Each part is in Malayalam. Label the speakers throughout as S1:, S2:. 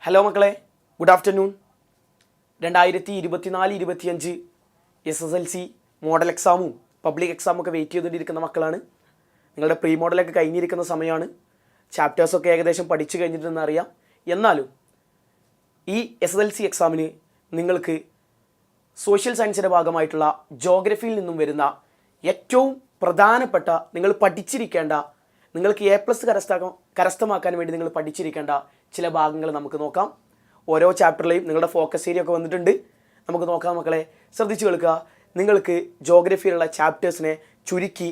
S1: ഹലോ മക്കളെ, ഗുഡ് ആഫ്റ്റർനൂൺ. 2024-25 SSLC മോഡൽ എക്സാമും പബ്ലിക് എക്സാമൊക്കെ വെയിറ്റ് ചെയ്തുകൊണ്ടിരിക്കുന്ന മക്കളാണ്. നിങ്ങളുടെ പ്രീ മോഡലൊക്കെ കഴിഞ്ഞിരിക്കുന്ന സമയമാണ്. ചാപ്റ്റേഴ്സൊക്കെ ഏകദേശം പഠിച്ചു കഴിഞ്ഞിട്ടുണ്ടെന്ന് അറിയാം. എന്നാലും ഈ SSLC എക്സാമിന് നിങ്ങൾക്ക് സോഷ്യൽ സയൻസിൻ്റെ ഭാഗമായിട്ടുള്ള ജോഗ്രഫിയിൽ നിന്നും വരുന്ന ഏറ്റവും പ്രധാനപ്പെട്ട നിങ്ങൾ പഠിച്ചിരിക്കേണ്ട, നിങ്ങൾക്ക് A+ കരസ്ഥമാക്കാൻ വേണ്ടി നിങ്ങൾ പഠിച്ചിരിക്കേണ്ട ചില ഭാഗങ്ങൾ നമുക്ക് നോക്കാം. ഓരോ ചാപ്റ്ററിലെയും നിങ്ങളുടെ ഫോക്കസ് ഏരിയ ഒക്കെ വന്നിട്ടുണ്ട്. നമുക്ക് നോക്കാം മക്കളെ, ശ്രദ്ധിച്ചു കേൾക്കുക. നിങ്ങൾക്ക് ജോഗ്രഫിയിലുള്ള ചാപ്റ്റേഴ്സിനെ ചുരുക്കി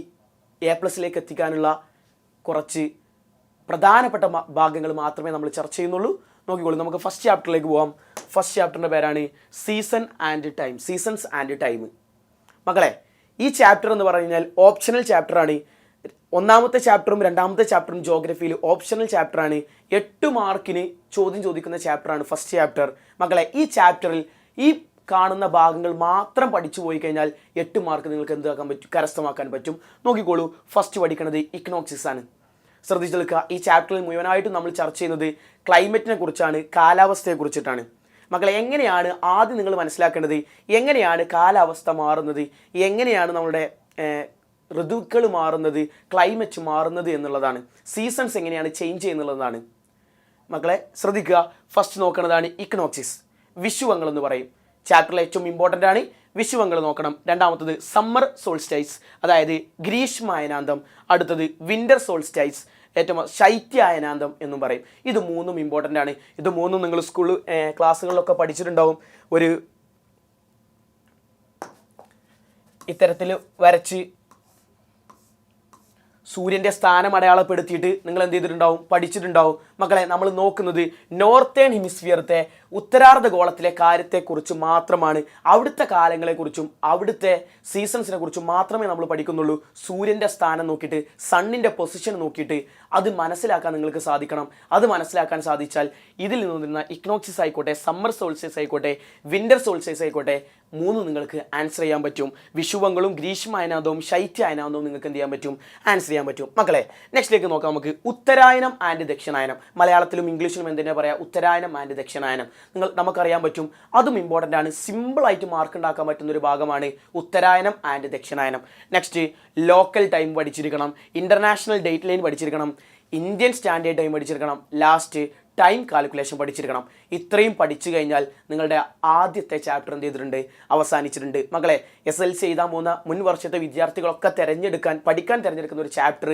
S1: A+ എത്തിക്കാനുള്ള കുറച്ച് പ്രധാനപ്പെട്ട ഭാഗങ്ങൾ മാത്രമേ നമ്മൾ ചർച്ച ചെയ്യുന്നുള്ളൂ. നോക്കിക്കോളൂ, നമുക്ക് ഫസ്റ്റ് ചാപ്റ്ററിലേക്ക് പോകാം. ഫസ്റ്റ് ചാപ്റ്ററിൻ്റെ പേരാണ് സീസൺസ് ആൻഡ് ടൈം. മക്കളെ, ഈ ചാപ്റ്റർ എന്ന് പറഞ്ഞു കഴിഞ്ഞാൽ ഓപ്ഷണൽ ചാപ്റ്ററാണ്. ഒന്നാമത്തെ ചാപ്റ്ററും രണ്ടാമത്തെ ചാപ്റ്ററും ജോഗ്രഫിയിൽ ഓപ്ഷണൽ ചാപ്റ്ററാണ്. 8 മാർക്കിന് ചോദ്യം ചോദിക്കുന്ന ചാപ്റ്ററാണ് ഫസ്റ്റ് ചാപ്റ്റർ. മക്കളെ, ഈ ചാപ്റ്ററിൽ ഈ കാണുന്ന ഭാഗങ്ങൾ മാത്രം പഠിച്ചു പോയി കഴിഞ്ഞാൽ 8 മാർക്ക് നിങ്ങൾക്ക് എന്താക്കാൻ പറ്റും, കരസ്ഥമാക്കാൻ പറ്റും. നോക്കിക്കോളൂ, ഫസ്റ്റ് പഠിക്കുന്നത് ഇക്കണോക്സിസ് ആണ്. ശ്രദ്ധിച്ചു നിൽക്കുക. ഈ ചാപ്റ്ററിൽ മുഴുവനായിട്ടും നമ്മൾ ചർച്ച ചെയ്യുന്നത് ക്ലൈമറ്റിനെ കുറിച്ചാണ്, കാലാവസ്ഥയെ കുറിച്ചിട്ടാണ്. മക്കളെ, എങ്ങനെയാണ് ആദ്യം നിങ്ങൾ മനസ്സിലാക്കേണ്ടത്, എങ്ങനെയാണ് കാലാവസ്ഥ മാറുന്നത്, എങ്ങനെയാണ് നമ്മുടെ ഋതുക്കൾ മാറുന്നത്, ക്ലൈമറ്റ് മാറുന്നത് എന്നുള്ളതാണ്. സീസൺസ് എങ്ങനെയാണ് ചേഞ്ച് ചെയ്യുന്നുള്ളതാണ്. മക്കളെ ശ്രദ്ധിക്കുക. ഫസ്റ്റ് നോക്കുന്നതാണ് ഇക്കണോക്സിസ്, വിഷുവങ്ങൾ എന്ന് പറയും. ചാപ്റ്ററിൽ ഏറ്റവും ഇമ്പോർട്ടൻ്റ് ആണ്. വിഷുവങ്ങൾ നോക്കണം. രണ്ടാമത്തത് സമ്മർ സോൾസ്റ്റൈസ്, അതായത് ഗ്രീഷ്മായനാന്തം. അടുത്തത് വിൻ്റർ സോൾസ്റ്റൈസ്, ഏറ്റവും ശൈത്യായനാന്തം എന്നും പറയും. ഇത് മൂന്നും ഇമ്പോർട്ടൻ്റ് ആണ്. ഇത് മൂന്നും നിങ്ങൾ സ്കൂൾ ക്ലാസ്സുകളിലൊക്കെ പഠിച്ചിട്ടുണ്ടാവും. ഒരു ഇത്തരത്തിൽ വരച്ച് സൂര്യൻ്റെ സ്ഥാനം അടയാളപ്പെടുത്തിയിട്ട് നിങ്ങൾ എന്ത് ചെയ്തിട്ടുണ്ടാവും, പഠിച്ചിട്ടുണ്ടാവും. മക്കളെ, നമ്മൾ നോക്കുന്നത് നോർത്തേൺ ഹെമിസ്ഫിയറത്തെ ഉത്തരാർദ്ധ ഗോളത്തിലെ കാര്യത്തെക്കുറിച്ച് മാത്രമാണ്. അവിടുത്തെ കാലങ്ങളെക്കുറിച്ചും അവിടുത്തെ സീസൺസിനെ കുറിച്ചും മാത്രമേ നമ്മൾ പഠിക്കുന്നുള്ളൂ. സൂര്യൻ്റെ സ്ഥാനം നോക്കിയിട്ട്, സണ്ണിൻ്റെ പൊസിഷൻ നോക്കിയിട്ട് അത് മനസ്സിലാക്കാൻ നിങ്ങൾക്ക് സാധിക്കണം. അത് മനസ്സിലാക്കാൻ സാധിച്ചാൽ ഇതിൽ നിന്നിരുന്ന ഇക്നോക്സിസ് ആയിക്കോട്ടെ, സമ്മർ സോൾസ്റ്റൈസ് ആയിക്കോട്ടെ, വിൻ്റർ സോൾസ്റ്റൈസ് ആയിക്കോട്ടെ, മൂന്നും നിങ്ങൾക്ക് ആൻസർ ചെയ്യാൻ പറ്റും. വിഷുവങ്ങളും ഗ്രീഷ്മായനാന്തവും ശൈത്യായനാന്തവും നിങ്ങൾക്ക് എന്ത് ചെയ്യാൻ പറ്റും, ആൻസർ ചെയ്യാൻ പറ്റും. മക്കളെ, നെക്സ്റ്റിലേക്ക് നോക്കാം. നമുക്ക് ഉത്തരായനം ആൻഡ് ദക്ഷിണായനം. മലയാളത്തിലും ഇംഗ്ലീഷിലും എന്തിനാ പറയാ, ഉത്തരായനം ആൻഡ് ദക്ഷിണായനം. നമുക്കറിയാൻ പറ്റും. അതും ഇമ്പോർട്ടൻ്റ് ആണ്. സിമ്പിളായിട്ട് മാർക്ക് ഉണ്ടാക്കാൻ പറ്റുന്ന ഒരു ഭാഗമാണ് ഉത്തരായനം ആൻഡ് ദക്ഷിണായനം. നെക്സ്റ്റ് ലോക്കൽ ടൈം പഠിച്ചിരിക്കണം, ഇൻ്റർനാഷണൽ ഡേറ്റ് ലൈൻ പഠിച്ചിരിക്കണം, ഇന്ത്യൻ സ്റ്റാൻഡേർഡ് ടൈം പഠിച്ചിരിക്കണം, ലാസ്റ്റ് ടൈം കാൽക്കുലേഷൻ പഠിച്ചിരിക്കണം. ഇത്രയും പഠിച്ചു കഴിഞ്ഞാൽ നിങ്ങളുടെ ആദ്യത്തെ ചാപ്റ്റർ എന്ത് ചെയ്തിട്ടുണ്ട്, അവസാനിച്ചിട്ടുണ്ട്. മക്കളെ, SSLC എഴുതാൻ പോകുന്ന മുൻ വർഷത്തെ വിദ്യാർത്ഥികളൊക്കെ പഠിക്കാൻ തിരഞ്ഞെടുക്കുന്ന ഒരു ചാപ്റ്റർ,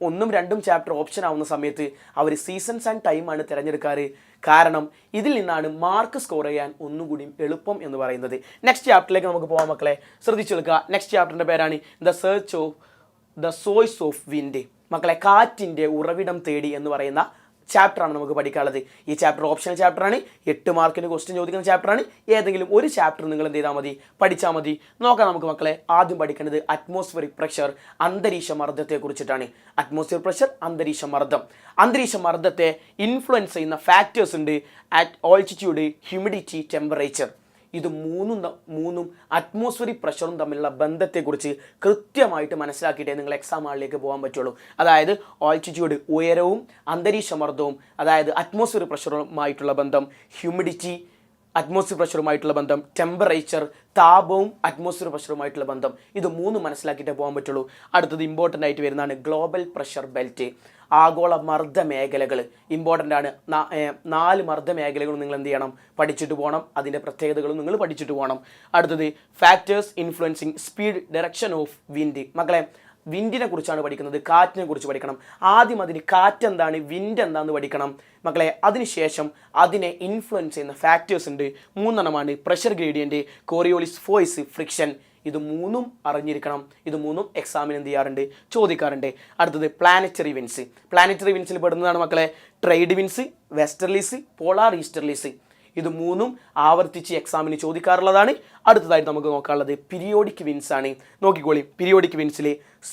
S1: 1ഉം 2ഉം ചാപ്റ്റർ ഓപ്ഷൻ ആവുന്ന സമയത്ത് അവർ സീസൺസ് ആൻഡ് ടൈമാണ് തിരഞ്ഞെടുക്കാറ്. കാരണം ഇതിൽ നിന്നാണ് മാർക്ക് സ്കോർ ചെയ്യാൻ ഒന്നുകൂടി എളുപ്പം എന്ന് പറയുന്നത്. നെക്സ്റ്റ് ചാപ്റ്ററിലേക്ക് നമുക്ക് പോകാം. മക്കളെ ശ്രദ്ധിച്ചു കേൾക്കുക. നെക്സ്റ്റ് ചാപ്റ്ററിൻ്റെ പേരാണ് ദ സോഴ്സ് ഓഫ് വിൻഡ്. മക്കളെ, കാറ്റിൻ്റെ ഉറവിടം തേടി എന്ന് പറയുന്ന ചാപ്റ്ററാണ് നമുക്ക് പഠിക്കാനുള്ളത്. ഈ ചാപ്റ്റർ ഓപ്ഷണൽ ചാപ്റ്ററാണ്. 8 മാർക്കിന് ക്വസ്റ്റ്യൻ ചോദിക്കുന്ന ചാപ്റ്ററാണ്. ഏതെങ്കിലും ഒരു ചാപ്റ്റർ നിങ്ങൾ എന്ത് ചെയ്താൽ മതി, പഠിച്ചാൽ മതി. നോക്കാം നമുക്ക് മക്കളെ. ആദ്യം പഠിക്കേണ്ടത് അറ്റ്മോസ്ഫിയറിക് പ്രഷർ, അന്തരീക്ഷ മർദ്ദത്തെ കുറിച്ചിട്ടാണ്. അറ്റ്മോസ്ഫിയർ പ്രഷർ, അന്തരീക്ഷ മർദ്ദം. അന്തരീക്ഷ മർദ്ദത്തെ ഇൻഫ്ലുവൻസ് ചെയ്യുന്ന ഫാക്ടേഴ്സ് ഉണ്ട്. Altitude, humidity, temperature. ഇത് മൂന്നും അറ്റ്മോസ്ഫിയറിക് പ്രഷറും തമ്മിലുള്ള ബന്ധത്തെക്കുറിച്ച് കൃത്യമായിട്ട് മനസ്സിലാക്കിയിട്ടേ നിങ്ങൾ എക്സാം ഹാളിലേക്ക് പോകാൻ പറ്റുള്ളൂ. അതായത് ആൾട്ടിറ്റ്യൂഡ്, ഉയരവും അന്തരീക്ഷ മർദ്ദവും, അതായത് അറ്റ്മോസ്ഫിയറിക് പ്രഷറുമായിട്ടുള്ള ബന്ധം, ഹ്യൂമിഡിറ്റി അറ്റ്മോസ്ഫിയർ പ്രഷറുമായിട്ടുള്ള ബന്ധം, ടെമ്പറേച്ചർ താപവും അറ്റ്മോസ്ഫിയർ പ്രഷറുമായിട്ടുള്ള ബന്ധം. ഇത് മൂന്നും മനസ്സിലാക്കിയിട്ടേ പോകാൻ പറ്റുള്ളൂ. അടുത്തത് ഇമ്പോർട്ടൻ്റ് ആയിട്ട് വരുന്നതാണ് ഗ്ലോബൽ പ്രഷർ ബെൽറ്റ്, ആഗോള മർദ്ദ മേഖലകൾ. ഇമ്പോർട്ടൻ്റ് ആണ്. 4 മർദ്ദ മേഖലകളും നിങ്ങൾ എന്ത് ചെയ്യണം, പഠിച്ചിട്ട് പോകണം. അതിൻ്റെ പ്രത്യേകതകളും നിങ്ങൾ പഠിച്ചിട്ട് പോകണം. അടുത്തത് factors influencing speed, direction of wind. മക്കളെ, വിൻഡിനെ കുറിച്ചാണ് പഠിക്കുന്നത്, കാറ്റിനെ കുറിച്ച് പഠിക്കണം. ആദ്യം അതിന് കാറ്റ് എന്താണ്, വിൻഡ് എന്താണെന്ന് പഠിക്കണം. മക്കളെ, അതിനുശേഷം അതിനെ ഇൻഫ്ലുവൻസ് ചെയ്യുന്ന ഫാക്ടേഴ്സ് ഉണ്ട്. 3 pressure gradient, Coriolis force, friction. ഇത് മൂന്നും അറിഞ്ഞിരിക്കണം. ഇത് മൂന്നും എക്സാമിന് എന്ത് ചെയ്യാറുണ്ട്, ചോദിക്കാറുണ്ട്. അടുത്തത് പ്ലാനറ്ററി വിൻസ്. പ്ലാനറ്ററി വിൻസിൽ പെടുന്നതാണ് മക്കളെ trade wins, westerlies, polar easterlies. ഇത് മൂന്നും ആവർത്തിച്ച് എക്സാമിന് ചോദിക്കാറുള്ളതാണ്. അടുത്തതായിട്ട് നമുക്ക് നോക്കാനുള്ളത് പീരിയോഡിക് വിൻസ് ആണ്. നോക്കിക്കോളി, പീരിയോഡിക് വിൻസിൽ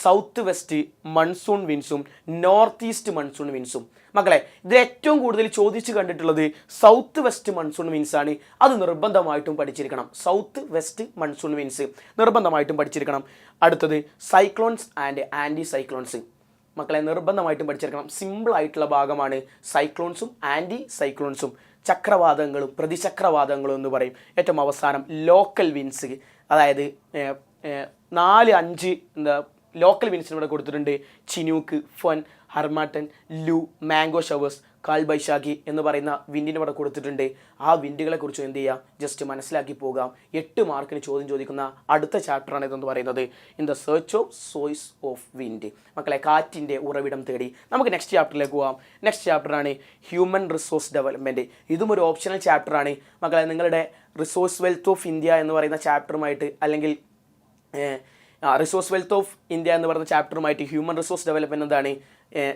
S1: സൗത്ത് വെസ്റ്റ് മൺസൂൺ വിൻസും നോർത്ത് ഈസ്റ്റ് മൺസൂൺ വിൻസും. മക്കളെ, ഇത് ഏറ്റവും കൂടുതൽ ചോദിച്ച് കണ്ടിട്ടുള്ളത് സൗത്ത് വെസ്റ്റ് മൺസൂൺ വിൻസ് ആണ്. അത് നിർബന്ധമായിട്ടും പഠിച്ചിരിക്കണം. സൗത്ത് വെസ്റ്റ് മൺസൂൺ വിൻസ് നിർബന്ധമായിട്ടും പഠിച്ചിരിക്കണം. അടുത്തത് സൈക്ലോൺസ് ആൻഡ് ആൻറ്റി സൈക്ലോൺസ്. മക്കളെ, നിർബന്ധമായിട്ടും പഠിച്ചിരിക്കണം. സിമ്പിൾ ആയിട്ടുള്ള ഭാഗമാണ് സൈക്ലോൺസും ആൻറ്റി സൈക്ലോൺസും. ചക്രവാതങ്ങളും പ്രതിചക്രവാതങ്ങളും എന്ന് പറയും. ഏറ്റവും അവസാനം ലോക്കൽ വിൻസ്, അതായത് 4-5 എന്താ ലോക്കൽ വിൻസിന് ഇവിടെ കൊടുത്തിട്ടുണ്ട്. ചിനൂക്ക്, ഫൻ, ഹർമാട്ടൻ, ലു, മാംഗോ ഷവേഴ്സ്, കാൽ ബൈശാഖി എന്ന് പറയുന്ന വിൻഡിന് ഇവിടെ കൊടുത്തിട്ടുണ്ട്. ആ വിൻഡുകളെ കുറിച്ച് എന്ത് ചെയ്യുക, ജസ്റ്റ് മനസ്സിലാക്കി പോകാം. 8 മാർക്കിന് ചോദ്യം ചോദിക്കുന്ന അടുത്ത ചാപ്റ്ററാണ് ഇതെന്ന് പറയുന്നത്, in the search of swords of wind. മക്കളെ, കാറ്റിൻ്റെ ഉറവിടം തേടി. നമുക്ക് നെക്സ്റ്റ് ചാപ്റ്ററിലേക്ക് പോകാം. നെക്സ്റ്റ് ചാപ്റ്ററാണ് ഹ്യൂമൻ റിസോഴ്സ് ഡെവലപ്മെൻറ്റ്. ഇതും ഒരു ഓപ്ഷണൽ ചാപ്റ്ററാണ് മക്കളെ. നിങ്ങളുടെ റിസോഴ്സ് വെൽത്ത് ഓഫ് ഇന്ത്യ എന്ന് പറയുന്ന ചാപ്റ്ററുമായിട്ട്, അല്ലെങ്കിൽ റിസോഴ്സ് വെൽത്ത് ഓഫ് ഇന്ത്യ എന്ന് പറയുന്ന ചാപ്റ്ററുമായിട്ട് ഹ്യൂമൻ റിസോഴ്സ് ഡെവലപ്മെൻറ്റ് എന്താണ്,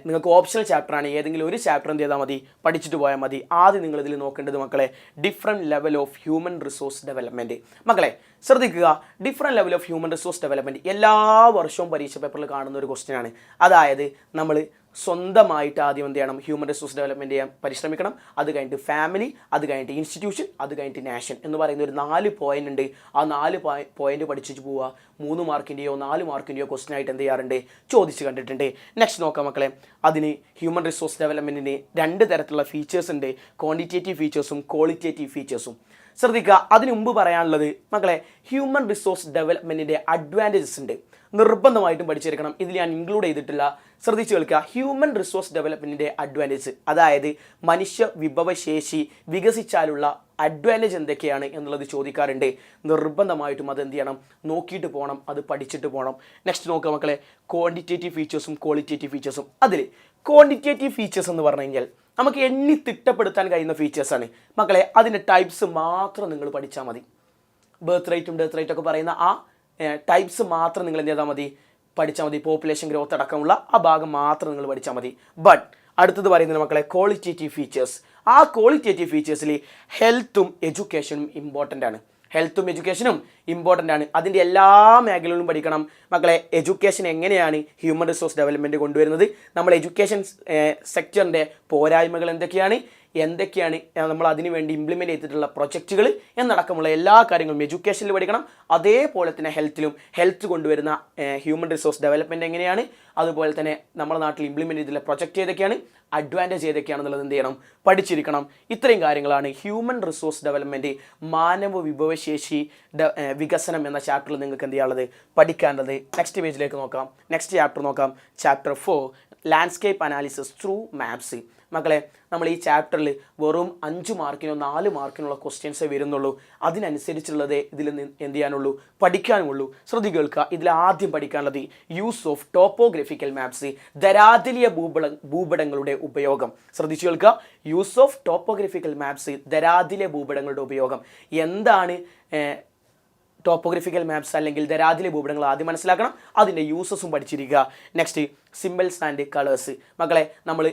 S1: നിങ്ങൾക്ക് ഓപ്ഷണൽ ചാപ്റ്ററാണ്. ഏതെങ്കിലും ഒരു ചാപ്റ്റർ എന്ത് ചെയ്താൽ മതി, പഠിച്ചിട്ട് പോയാൽ മതി. ആദ്യം നിങ്ങളിതിൽ നോക്കേണ്ടത് മക്കളെ, different level of human resource development. മക്കളെ ശ്രദ്ധിക്കുക, different level of human resource development എല്ലാ വർഷവും പരീക്ഷ പേപ്പറിൽ കാണുന്ന ഒരു ക്വസ്റ്റ്യനാണ്. അതായത് നമ്മൾ സ്വന്തമായിട്ട് ആദ്യം എന്ത് ചെയ്യണം, ഹ്യൂമൻ റിസോഴ്സ് ഡെവലപ്മെൻറ്റ് ചെയ്യാൻ പരിശ്രമിക്കണം. അത് കഴിഞ്ഞിട്ട് ഫാമിലി, അത് കഴിഞ്ഞിട്ട് ഇൻസ്റ്റിറ്റ്യൂഷൻ, അത് കഴിഞ്ഞിട്ട് നാഷൻ എന്ന് പറയുന്ന ഒരു 4 പോയിന്റ് ഉണ്ട്. ആ 4 പോയിന്റ് പഠിച്ചിട്ട് പോവുക. 3 മാർക്കിൻ്റെയോ 4 മാർക്കിൻ്റെയോ ക്വസ്റ്റ്യൻ ആയിട്ട് എന്ത് ചെയ്യാറുണ്ട്, ചോദിച്ച് കണ്ടിട്ടുണ്ട്. നെക്സ്റ്റ് നോക്കാം മക്കളെ. അതിന് ഹ്യൂമൻ റിസോഴ്സ് ഡെവലപ്മെൻറ്റിന് 2 തരത്തിലുള്ള ഫീച്ചേഴ്സ് ഉണ്ട്, ക്വാണ്ടിറ്റേറ്റീവ് ഫീച്ചേഴ്സും ക്വാളിറ്റേറ്റീവ് ഫീച്ചേഴ്സും. ശ്രദ്ധിക്കുക, അതിനു മുമ്പ് പറയാനുള്ളത് മക്കളെ, ഹ്യൂമൻ റിസോഴ്സ് ഡെവലപ്മെൻറ്റിൻ്റെ അഡ്വാൻറ്റേജസ് ഉണ്ട്, നിർബന്ധമായിട്ടും പഠിച്ചെടുക്കണം. ഇതിൽ ഞാൻ ഇൻക്ലൂഡ് ചെയ്തിട്ടില്ല, ശ്രദ്ധിച്ചു കേൾക്കുക. ഹ്യൂമൻ റിസോഴ്സ് ഡെവലപ്മെൻറ്റിൻ്റെ അഡ്വാൻറ്റേജ്, അതായത് മനുഷ്യ വിഭവശേഷി വികസിച്ചാലുള്ള അഡ്വാൻറ്റേജ് എന്തൊക്കെയാണ് എന്നുള്ളത് ചോദിക്കാറുണ്ട്. നിർബന്ധമായിട്ടും അത് എന്ത് ചെയ്യണം, നോക്കിയിട്ട് പോകണം, അത് പഠിച്ചിട്ട് പോകണം. നെക്സ്റ്റ് നോക്കുക മക്കളെ, ക്വാണ്ടിറ്റേറ്റീവ് ഫീച്ചേഴ്സും ക്വാളിറ്റേറ്റീവ് ഫീച്ചേഴ്സും. അതിൽ ക്വാണ്ടിറ്റേറ്റീവ് ഫീച്ചേഴ്സ് എന്ന് പറഞ്ഞു കഴിഞ്ഞാൽ നമുക്ക് എണ്ണി തിട്ടപ്പെടുത്താൻ കഴിയുന്ന ഫീച്ചേഴ്സാണ് മക്കളെ. അതിൻ്റെ ടൈപ്സ് മാത്രം നിങ്ങൾ പഠിച്ചാൽ മതി. ബർത്ത് റേറ്റും ഡെത്ത് റേറ്റും ഒക്കെ പറയുന്ന ആ ടൈപ്സ് മാത്രം നിങ്ങൾ എന്ത് ചെയ്താൽ മതി, പഠിച്ചാൽ മതി. പോപ്പുലേഷൻ ഗ്രോത്ത് അടക്കമുള്ള ആ ഭാഗം മാത്രം നിങ്ങൾ പഠിച്ചാൽ മതി. ബട്ട് അടുത്തത് പറയുന്നത് മക്കളെ, ക്വാളിറ്റേറ്റീവ് ഫീച്ചേഴ്സ്. ആ ക്വാളിറ്റേറ്റീവ് ഫീച്ചേഴ്സിൽ ഹെൽത്തും എഡ്യൂക്കേഷനും ഇമ്പോർട്ടൻ്റ് ആണ്. ഹെൽത്തും എഡ്യൂക്കേഷനും ഇമ്പോർട്ടൻ്റ് ആണ്. അതിൻ്റെ എല്ലാ മേഖലകളിലും പഠിക്കണം മക്കളെ. എഡ്യൂക്കേഷൻ എങ്ങനെയാണ് ഹ്യൂമൻ റിസോഴ്സ് ഡെവലപ്മെൻറ്റ് കൊണ്ടുവരുന്നത്, നമ്മൾ എഡ്യൂക്കേഷൻ സെക്ടറിൻ്റെ പോരായ്മകൾ എന്തൊക്കെയാണ് നമ്മൾ അതിനു വേണ്ടി ഇംപ്ലിമെൻറ്റ് ചെയ്തിട്ടുള്ള പ്രൊജക്റ്റുകൾ എന്നടക്കമുള്ള എല്ലാ കാര്യങ്ങളും എഡ്യൂക്കേഷനിൽ പഠിക്കണം. അതേപോലെ തന്നെ ഹെൽത്ത് കൊണ്ടുവരുന്ന ഹ്യൂമൻ റിസോഴ്സ് ഡെവലപ്മെൻറ്റ് എങ്ങനെയാണ്, അതുപോലെ തന്നെ നമ്മുടെ നാട്ടിൽ ഇംപ്ലിമെൻറ്റ് ചെയ്തിട്ടുള്ള പ്രൊജക്റ്റ് ഏതൊക്കെയാണ്, അഡ്വാൻറ്റേജ് ഏതൊക്കെയാണെന്നുള്ളത് എന്ത് ചെയ്യണം, പഠിച്ചിരിക്കണം. ഇത്രയും കാര്യങ്ങളാണ് ഹ്യൂമൻ റിസോഴ്സ് ഡെവലപ്മെൻറ്റ്, മാനവ വിഭവശേഷി വികസനം എന്ന ചാപ്റ്ററിൽ നിങ്ങൾക്ക് എന്ത് ചെയ്യാനുള്ളത്, പഠിക്കാനുള്ളത്. നെക്സ്റ്റ് പേജിലേക്ക് നോക്കാം. നെക്സ്റ്റ് ചാപ്റ്റർ നോക്കാം. Chapter 4, landscape analysis through maps. മക്കളെ, നമ്മൾ ഈ ചാപ്റ്ററിൽ വെറും 5 മാർക്കിനോ 4 മാർക്കിനുള്ള ക്വസ്റ്റ്യൻസേ വരുന്നുള്ളൂ. അതിനനുസരിച്ചുള്ളതേ ഇതിൽ എന്ത് ചെയ്യാനുള്ളൂ, പഠിക്കാനുള്ളൂ. ശ്രദ്ധിക്കുക, ഇതിൽ ആദ്യം പഠിക്കാനുള്ളത് യൂസ് ഓഫ് ടോപ്പോഗ്രഫിക്കൽ മാപ്സ്, ധരാതലീയ ഭൂപടങ്ങളുടെ ഉപയോഗം. ശ്രദ്ധിച്ചു കേൾക്കുക, യൂസ് ഓഫ് ടോപ്പോഗ്രഫിക്കൽ മാപ്സ്, ധരാതലീയ ഭൂപടങ്ങളുടെ ഉപയോഗം. എന്താണ് ടോപ്പോഗ്രഫിക്കൽ മാപ്സ് അല്ലെങ്കിൽ ധരാതലീയ ഭൂപടങ്ങൾ ആദ്യം മനസ്സിലാക്കണം, അതിൻ്റെ യൂസസും പഠിച്ചിരിക്കുക. Next symbols and colours. മക്കളെ, നമ്മൾ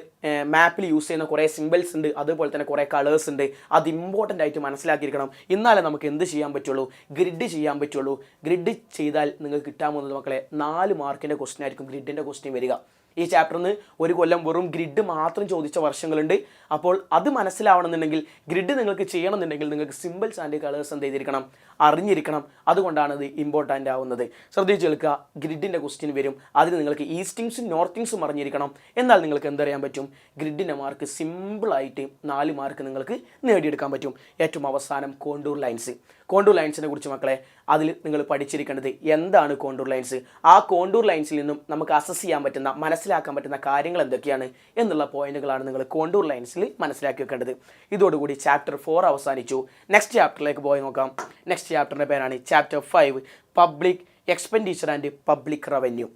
S1: മാപ്പിൽ യൂസ് ചെയ്യുന്ന കുറേ സിമ്പിൾസ് ഉണ്ട്, അതുപോലെ തന്നെ കുറേ കളേഴ്സ് ഉണ്ട്. അത് ഇമ്പോർട്ടൻ്റ് ആയിട്ട് മനസ്സിലാക്കിയിരിക്കണം. എന്നാലേ നമുക്ക് എന്ത് ചെയ്യാൻ പറ്റുള്ളൂ, ഗ്രിഡ് ചെയ്യാൻ പറ്റുള്ളൂ. ഗ്രിഡ് ചെയ്താൽ നിങ്ങൾക്ക് കിട്ടാൻ പോകുന്നത് മക്കളെ 4 മാർക്കിൻ്റെ ക്വസ്റ്റ്യൻ ആയിരിക്കും ഗ്രിഡിൻ്റെ ക്വസ്റ്റ്യൻ വരിക. ഈ ചാപ്റ്ററിൽ നിന്ന് ഒരു കൊല്ലം വെറും ഗ്രിഡ് മാത്രം ചോദിച്ച വർഷങ്ങളുണ്ട്. അപ്പോൾ അത് മനസ്സിലാവണമെന്നുണ്ടെങ്കിൽ, ഗ്രിഡ് നിങ്ങൾക്ക് ചെയ്യണമെന്നുണ്ടെങ്കിൽ നിങ്ങൾക്ക് സിമ്പിൾസ് ആൻഡ് കളേഴ്സ് എന്ത് ചെയ്തിരിക്കണം, അറിഞ്ഞിരിക്കണം. അതുകൊണ്ടാണ് ഇത് ഇമ്പോർട്ടൻ്റ് ആവുന്നത്. ശ്രദ്ധിച്ച് കേൾക്കുക, ഗ്രിഡിൻ്റെ ക്വസ്റ്റ്യൻ വരും. അതിന് നിങ്ങൾക്ക് ഈസ്റ്റിങ്സും നോർത്തിങ്സും അറിഞ്ഞിരിക്കണം. എന്നാൽ നിങ്ങൾക്ക് എന്തറിയാൻ പറ്റും, ഗ്രിഡിൻ്റെ മാർക്ക് സിമ്പിളായിട്ട് 4 മാർക്ക് നിങ്ങൾക്ക് നേടിയെടുക്കാൻ പറ്റും. ഏറ്റവും അവസാനം കോണ്ടൂർ ലൈൻസ്. കോണ്ടൂർ ലൈൻസിനെ കുറിച്ച് മക്കളെ, അതിൽ നിങ്ങൾ പഠിച്ചിരിക്കേണ്ടത് എന്താണ് കോണ്ടൂർ ലൈൻസ്, ആ കോണ്ടൂർ ലൈൻസിൽ നിന്നും നമുക്ക് അസസ് ചെയ്യാൻ പറ്റുന്ന, മനസ്സിലാക്കാൻ പറ്റുന്ന കാര്യങ്ങൾ എന്തൊക്കെയാണ് എന്നുള്ള പോയിന്റുകളാണ് നിങ്ങൾ കോണ്ടൂർ ലൈൻസിൽ മനസ്സിലാക്കി വെക്കേണ്ടത്. ഇതോടുകൂടി ചാപ്റ്റർ 4 അവസാനിച്ചു. നെക്സ്റ്റ് ചാപ്റ്ററിലേക്ക് പോയി നോക്കാം. നെക്സ്റ്റ് ചാപ്റ്ററിൻ്റെ പേരാണ് chapter 5, public expenditure and public revenue.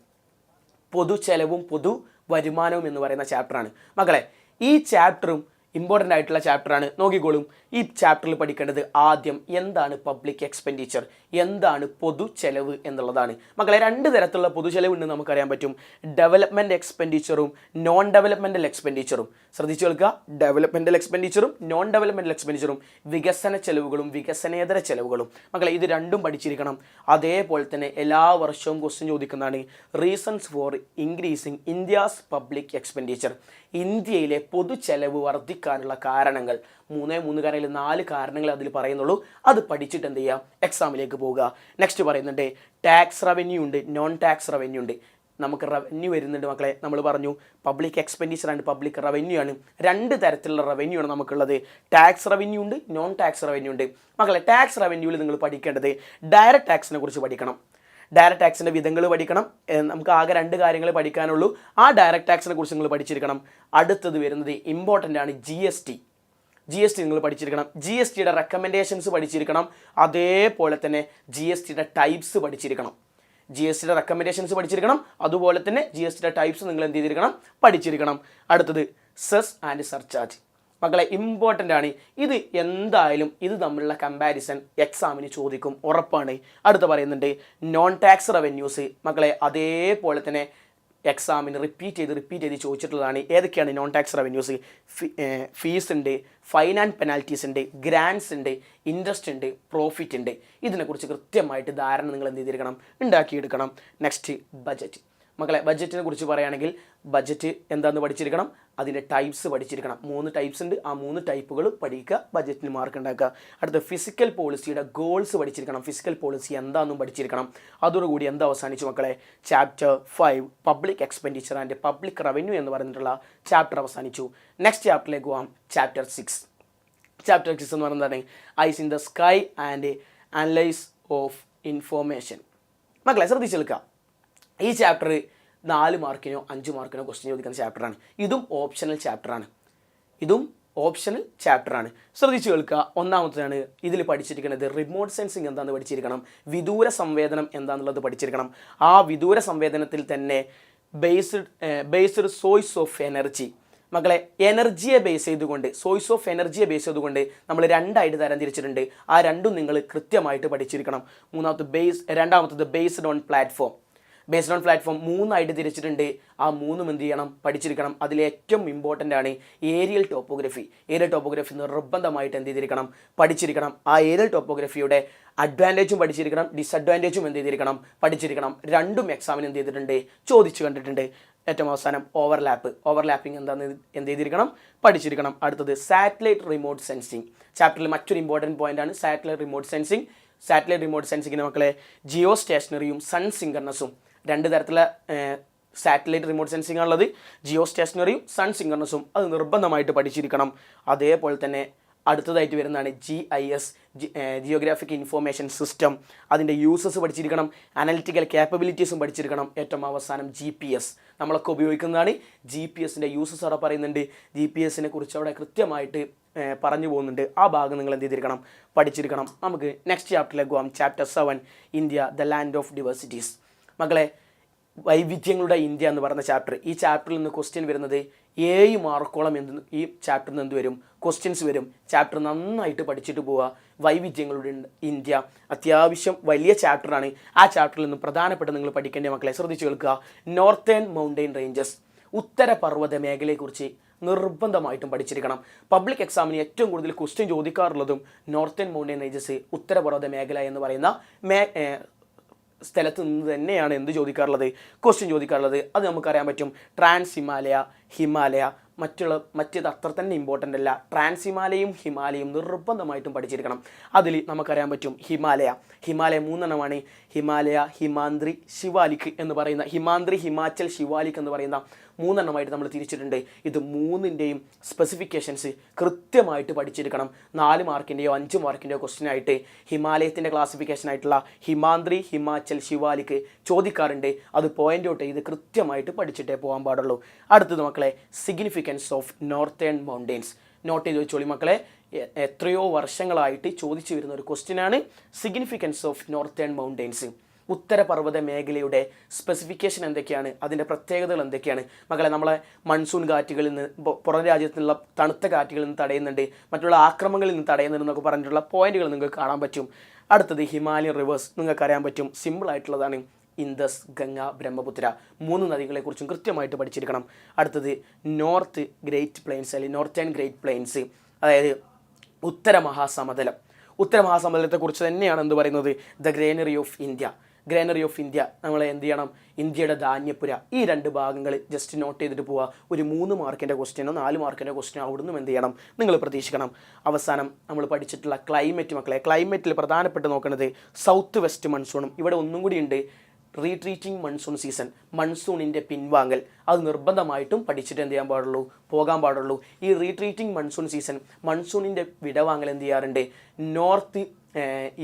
S1: പൊതു ചെലവും പൊതു വരുമാനവും എന്ന് പറയുന്ന ചാപ്റ്ററാണ് മക്കളെ. ഈ ചാപ്റ്ററും ഇമ്പോർട്ടൻ്റ് ആയിട്ടുള്ള ചാപ്റ്ററാണ്. നോക്കിക്കോളും, ഈ ചാപ്റ്ററിൽ പഠിക്കേണ്ടത് ആദ്യം എന്താണ് പബ്ലിക് എക്സ്പെൻഡിച്ചർ, എന്താണ് പൊതു ചെലവ് എന്നുള്ളതാണ്. മക്കളെ, 2 തരത്തിലുള്ള പൊതു ചെലവ് ഉണ്ടെന്ന് നമുക്കറിയാൻ പറ്റും. ഡെവലപ്മെൻറ്റ് എക്സ്പെൻഡിച്ചറും നോൺ ഡെവലപ്മെൻറ്റൽ എക്സ്പെൻഡിച്ചറും. ശ്രദ്ധിച്ചു കേൾക്കുക, ഡെവലപ്മെൻറ്റൽ എക്സ്പെൻഡിച്ചറും നോൺ ഡെവലപ്മെൻറ്റൽ എക്സ്പെൻഡിച്ചറും, വികസന ചെലവുകളും വികസനേതര ചെലവുകളും. മക്കളെ, ഇത് രണ്ടും പഠിച്ചിരിക്കണം. അതേപോലെ തന്നെ എല്ലാ വർഷവും ക്വസ്റ്റ്യൻ ചോദിക്കുന്നതാണ് reasons for increasing India's public expenditure. ഇന്ത്യയിലെ പൊതു ചെലവ് വർദ്ധിക്കാനുള്ള കാരണങ്ങൾ. 3 കാരണങ്ങളിൽ 4 കാരണങ്ങൾ അതിൽ പറയുന്നുള്ളൂ. അത് പഠിച്ചിട്ട് എന്ത് ചെയ്യുക, എക്സാമിലേക്ക് പോകുക. നെക്സ്റ്റ് പറയുന്നുണ്ട് ടാക്സ് റവന്യൂ ഉണ്ട്, നോൺ ടാക്സ് റവന്യൂ ഉണ്ട്. നമുക്ക് റവന്യൂ വരുന്നുണ്ട് മക്കളെ. നമ്മൾ പറഞ്ഞു public expenditure and public revenue ആണ്. രണ്ട് തരത്തിലുള്ള റവന്യൂ ആണ് നമുക്കുള്ളത്. ടാക്സ് റവന്യൂ ഉണ്ട്, നോൺ ടാക്സ് റവന്യൂ ഉണ്ട്. മക്കളെ ടാക്സ് റവന്യൂവിൽ നിങ്ങൾ പഠിക്കേണ്ടത് ഡയറക്റ്റ് ടാക്സിനെ കുറിച്ച് പഠിക്കണം. ഡയറക്റ്റ് ടാക്സിൻ്റെ വിധങ്ങൾ പഠിക്കണം. നമുക്ക് ആകെ 2 കാര്യങ്ങൾ പഠിക്കാനുള്ളൂ. ആ ഡയറക്റ്റ് ടാക്സിനെ കുറിച്ച് നിങ്ങൾ പഠിച്ചിരിക്കണം. അടുത്തത് വരുന്നത് ഇമ്പോർട്ടൻ്റ് ആണ് GST. GST നിങ്ങൾ പഠിച്ചിരിക്കണം. GSTയുടെ റെക്കമെൻഡേഷൻസ് പഠിച്ചിരിക്കണം. അതേപോലെ തന്നെ GSTയുടെ ടൈപ്സ് പഠിച്ചിരിക്കണം. GSTയുടെ റെക്കമെൻഡേഷൻസ് പഠിച്ചിരിക്കണം. അതുപോലെ തന്നെ GSTയുടെ ടൈപ്സ് നിങ്ങൾ എന്ത് ചെയ്തിരിക്കണം? പഠിച്ചിരിക്കണം. അടുത്തത് സെസ് ആൻഡ് സർചാർജ്. മക്കളെ ഇമ്പോർട്ടൻ്റ് ആണ് ഇത്. എന്തായാലും ഇത് തമ്മിലുള്ള കമ്പാരിസൺ എക്സാമിന് ചോദിക്കും, ഉറപ്പാണ്. അടുത്ത പറയുന്നുണ്ട് നോൺ ടാക്സ് റവന്യൂസ്. മക്കളെ അതേപോലെ തന്നെ എക്സാമിന് റിപ്പീറ്റ് ചെയ്ത് ചോദിച്ചിട്ടുള്ളതാണ്. ഏതൊക്കെയാണ് നോൺ ടാക്സ് റവന്യൂസ്? ഫീസ് ഉണ്ട്, ഫൈൻ ആൻഡ് പെനാൽറ്റീസ് ഉണ്ട്, ഗ്രാൻസ് ഉണ്ട്, ഇൻട്രസ്റ്റ് ഉണ്ട്, പ്രോഫിറ്റ് ഉണ്ട്. ഇതിനെക്കുറിച്ച് കൃത്യമായിട്ട് ധാരണ നിങ്ങൾ എന്ത് ചെയ്തിരിക്കണം? ഉണ്ടാക്കിയെടുക്കണം. Next budget. മക്കളെ ബഡ്ജറ്റിനെ കുറിച്ച് പറയുകയാണെങ്കിൽ ബഡ്ജറ്റ് എന്താണെന്ന് പഠിച്ചിരിക്കണം. അതിൻ്റെ ടൈപ്സ് പഠിച്ചിരിക്കണം. 3 ടൈപ്സ് ഉണ്ട്. ആ 3 ടൈപ്പുകൾ പഠിക്കുക, ബഡ്ജറ്റിന് മാർക്ക് ഉണ്ടാക്കുക. അടുത്ത ഫിസിക്കൽ പോളിസിയുടെ ഗോൾസ് പഠിച്ചിരിക്കണം. ഫിസിക്കൽ പോളിസി എന്താണെന്നും പഠിച്ചിരിക്കണം. അതോടുകൂടി എന്താ അവസാനിച്ചു മക്കളെ? Chapter 5 public expenditure and public revenue എന്ന് പറഞ്ഞിട്ടുള്ള ചാപ്റ്റർ അവസാനിച്ചു. നെക്സ്റ്റ് ചാപ്റ്ററിലേക്ക് പോകാം. ചാപ്റ്റർ 6. ചാപ്റ്റർ 6 എന്ന് പറയുന്നതാണ് eyes in the sky and analyse of information. മക്കളെ ശ്രദ്ധിച്ചെടുക്കുക. ഈ ചാപ്റ്റർ 4 മാർക്കിനോ 5 മാർക്കിനോ ക്വസ്റ്റ്യൻ ചോദിക്കുന്ന ചാപ്റ്ററാണ്. ഇതും ഓപ്ഷണൽ ചാപ്റ്ററാണ്. ശ്രദ്ധിച്ചു കേൾക്കുക. ഒന്നാമത്തേതാണ് ഇതിൽ പഠിച്ചിരിക്കുന്നത് റിമോട്ട് സെൻസിങ് എന്താണെന്ന് പഠിച്ചിരിക്കണം. വിദൂര സംവേദനം എന്താണെന്നുള്ളത് പഠിച്ചിരിക്കണം. ആ വിദൂര സംവേദനത്തിൽ തന്നെ ബേസ്ഡ് സോഴ്സ് ഓഫ് എനർജി. മക്കളെ എനർജിയെ ബേസ് ചെയ്തുകൊണ്ട്, സോഴ്സ് ഓഫ് എനർജിയെ ബേസ് ചെയ്തുകൊണ്ട് നമ്മൾ 2 തരംതിരിച്ചിട്ടുണ്ട്. ആ രണ്ടും നിങ്ങൾ കൃത്യമായിട്ട് പഠിച്ചിരിക്കണം. രണ്ടാമത്തത് ബേസ്ഡ് ഓൺ പ്ലാറ്റ്ഫോം. 3 തിരിച്ചിട്ടുണ്ട്. ആ 3 എന്ത് ചെയ്യണം? പഠിച്ചിരിക്കണം. അതിലേറ്റവും ഇമ്പോർട്ടൻ്റ് ആണ് ഏരിയൽ ടോപ്പോഗ്രഫി. നിർബന്ധമായിട്ട് എന്ത് ചെയ്തിരിക്കണം? പഠിച്ചിരിക്കണം. ആ ഏരിയൽ ടോപ്പോഗ്രഫിയുടെ അഡ്വാൻറ്റേജും പഠിച്ചിരിക്കണം, ഡിസഡ്വാൻറ്റേജും എന്ത് ചെയ്തിരിക്കണം? പഠിച്ചിരിക്കണം. രണ്ടും എക്സാമിന് എന്ത് ചെയ്തിട്ടുണ്ട്? ചോദിച്ചു കണ്ടിട്ടുണ്ട്. ഏറ്റവും അവസാനം ഓവർലാപ്പിംഗ് എന്താണെന്ന് എന്ത് ചെയ്തിരിക്കണം? പഠിച്ചിരിക്കണം. അടുത്തത് സാറ്റലൈറ്റ് റിമോട്ട് സെൻസിങ്. ചാപ്റ്ററിൽ മറ്റൊരു ഇമ്പോർട്ടൻറ്റ് പോയിന്റ് ആണ് സാറ്റലൈറ്റ് റിമോട്ട് സെൻസിങ്. സാറ്റലൈറ്റ് മക്കളെ ജിയോ സ്റ്റേഷനറിയും സൺ സിങ്കർണസും 2 തരത്തിലുള്ള സാറ്റലൈറ്റ് റിമോട്ട് സെൻസിങ് ആണുള്ളത്. ജിയോ സ്റ്റേഷനറിയും സൺ സിങ്കർണസും അത് നിർബന്ധമായിട്ട് പഠിച്ചിരിക്കണം. അതേപോലെ തന്നെ അടുത്തതായിട്ട് വരുന്നതാണ് GIS, ജിയോഗ്രാഫിക് ഇൻഫോർമേഷൻ സിസ്റ്റം. അതിൻ്റെ യൂസസ് പഠിച്ചിരിക്കണം. അനലിറ്റിക്കൽ ക്യാപ്പബിലിറ്റീസും പഠിച്ചിരിക്കണം. ഏറ്റവും അവസാനം GPS. നമ്മളൊക്കെ ഉപയോഗിക്കുന്നതാണ്. GPSൻ്റെ യൂസസ് അവിടെ പറയുന്നുണ്ട്. GPSനെ കുറിച്ച് അവിടെ കൃത്യമായിട്ട് പറഞ്ഞു പോകുന്നുണ്ട്. ആ ഭാഗം നിങ്ങൾ എന്ത് ചെയ്തിരിക്കണം? പഠിച്ചിരിക്കണം. നമുക്ക് നെക്സ്റ്റ് ചാപ്റ്ററിലേക്ക് പോകാം. Chapter 7 India the land of diversities. മക്കളെ വൈവിധ്യങ്ങളുടെ ഇന്ത്യ എന്ന് പറയുന്ന ചാപ്റ്റർ. ഈ ചാപ്റ്ററിൽ നിന്ന് ക്വസ്റ്റ്യൻ വരുന്നത് 7 മാർക്കോളം ഈ ചാപ്റ്ററിൽ നിന്ന് എന്ത് വരും? ക്വസ്റ്റ്യൻസ് വരും. ചാപ്റ്റർ നന്നായിട്ട് പഠിച്ചിട്ട് പോവുക. വൈവിധ്യങ്ങളുടെ ഇന്ത്യ അത്യാവശ്യം വലിയ ചാപ്റ്ററാണ്. ആ ചാപ്റ്ററിൽ നിന്ന് പ്രധാനപ്പെട്ട നിങ്ങൾ പഠിക്കേണ്ട മക്കളെ ശ്രദ്ധിച്ചു കേൾക്കുക. നോർത്തേൺ മൗണ്ടെയിൻ റേഞ്ചസ്, ഉത്തരപർവ്വത മേഖലയെക്കുറിച്ച് നിർബന്ധമായിട്ടും പഠിച്ചിരിക്കണം. പബ്ലിക് എക്സാമിന് ഏറ്റവും കൂടുതൽ ക്വസ്റ്റ്യൻ ചോദിക്കാറുള്ളതും നോർത്തേൺ മൗണ്ടെയിൻ റേഞ്ചസ്, ഉത്തരപർവ്വത മേഖല എന്ന് പറയുന്ന സ്ഥലത്ത് നിന്ന് തന്നെയാണ് എന്ത് ചോദിക്കാറുള്ളത്? ക്വസ്റ്റ്യൻ ചോദിക്കാറുള്ളത്. അത് നമുക്കറിയാൻ പറ്റും. ട്രാൻസ് ഹിമാലയ മറ്റേത് അത്ര തന്നെ ഇമ്പോർട്ടൻ്റ് അല്ല. ട്രാൻസ് ഹിമാലയും നിർബന്ധമായിട്ടും പഠിച്ചിരിക്കണം. അതിൽ നമുക്കറിയാൻ പറ്റും ഹിമാലയ 3 ഹിമാലയ, ഹിമാദ്രി, ശിവാലിക് എന്ന് പറയുന്ന ഹിമാചൽ, ശിവാലിക് എന്ന് പറയുന്ന 3 നമ്മൾ തിരിച്ചിട്ടുണ്ട്. ഇത് 3ൻ്റെയും സ്പെസിഫിക്കേഷൻസ് കൃത്യമായിട്ട് പഠിച്ചിരിക്കണം. 4 മാർക്കിൻ്റെയോ 5 മാർക്കിൻ്റെയോ ക്വസ്റ്റ്യൻ ആയിട്ട് ഹിമാലയത്തിൻ്റെ ക്ലാസിഫിക്കേഷൻ ആയിട്ടുള്ള ഹിമാദ്രി, ഹിമാചൽ, ശിവാലിക് ചോദിക്കാറുണ്ട്. അത് പോയിൻ്റ് ഔട്ട് ചെയ്ത് കൃത്യമായിട്ട് പഠിച്ചിട്ടേ പോകാൻ പാടുള്ളൂ. അടുത്തത് മക്കളെ significance of northern mountains. Note ചെയ്ത് വെച്ചോളി മക്കളെ. എത്രയോ വർഷങ്ങളായിട്ട് ചോദിച്ചു വരുന്ന ഒരു ക്വസ്റ്റ്യനാണ് സിഗ്നിഫിക്കൻസ് ഓഫ് നോർത്തേൺ മൗണ്ടെയിൻസ്. ഉത്തരപർവ്വത മേഖലയുടെ സ്പെസിഫിക്കേഷൻ എന്തൊക്കെയാണ്? അതിൻ്റെ പ്രത്യേകതകൾ എന്തൊക്കെയാണ്? മക്കളെ നമ്മളെ മൺസൂൺ കാറ്റുകളിൽ നിന്ന്, പുറം രാജ്യത്തുനിന്നുള്ള തണുത്ത കാറ്റുകളിൽ നിന്ന് തടയുന്നുണ്ട്, മറ്റുള്ള ആക്രമണങ്ങളിൽ നിന്ന് തടയുന്നുണ്ടെന്നൊക്കെ പറഞ്ഞിട്ടുള്ള പോയിന്റുകൾ നിങ്ങൾക്ക് കാണാൻ പറ്റും. അടുത്തത് ഹിമാലയൻ റിവേഴ്സ് നിങ്ങൾക്ക് അറിയാൻ പറ്റും. സിമ്പിളായിട്ടുള്ളതാണ്. ഇൻഡസ്, ഗംഗ, ബ്രഹ്മപുത്ര 3 നദികളെക്കുറിച്ചും കൃത്യമായിട്ട് പഠിച്ചിരിക്കണം. അടുത്തത് നോർത്തേൺ ഗ്രേറ്റ് പ്ലെയിൻസ്, അതായത് ഉത്തരമഹാസമതലത്തെക്കുറിച്ച് തന്നെയാണ് എന്ത് പറയുന്നത്? The granary of India. നമ്മൾ എന്ത് ചെയ്യണം? ഇന്ത്യയുടെ ധാന്യപ്പുര. ഈ 2 ഭാഗങ്ങൾ ജസ്റ്റ് നോട്ട് ചെയ്തിട്ട് പോവുക. ഒരു 3 മാർക്കിൻ്റെ ക്വസ്റ്റ്യനോ 4 മാർക്കിൻ്റെ ക്വസ്റ്റ്യനോ അവിടുന്ന് എന്ത് ചെയ്യണം? നിങ്ങൾ പ്രതീക്ഷിക്കണം. അവസാനം നമ്മൾ പഠിച്ചിട്ടുള്ള ക്ലൈമറ്റ് മക്കളെ. ക്ലൈമറ്റിൽ പ്രധാനപ്പെട്ട് നോക്കുന്നത് സൗത്ത് വെസ്റ്റ് മൺസൂണും. ഇവിടെ ഒന്നും കൂടി ഉണ്ട്. റീട്രീറ്റിംഗ് മൺസൂൺ സീസൺ, മൺസൂണിൻ്റെ പിൻവാങ്ങൽ, അത് നിർബന്ധമായിട്ടും പഠിച്ചിട്ട് എന്ത് ചെയ്യാൻ പാടുള്ളൂ, പോകാൻ പാടുള്ളൂ. ഈ റീട്രീറ്റിംഗ് മൺസൂൺ സീസൺ, മൺസൂണിൻ്റെ വിടവാങ്ങൽ എന്ത് ചെയ്യാറുണ്ട്, നോർത്ത്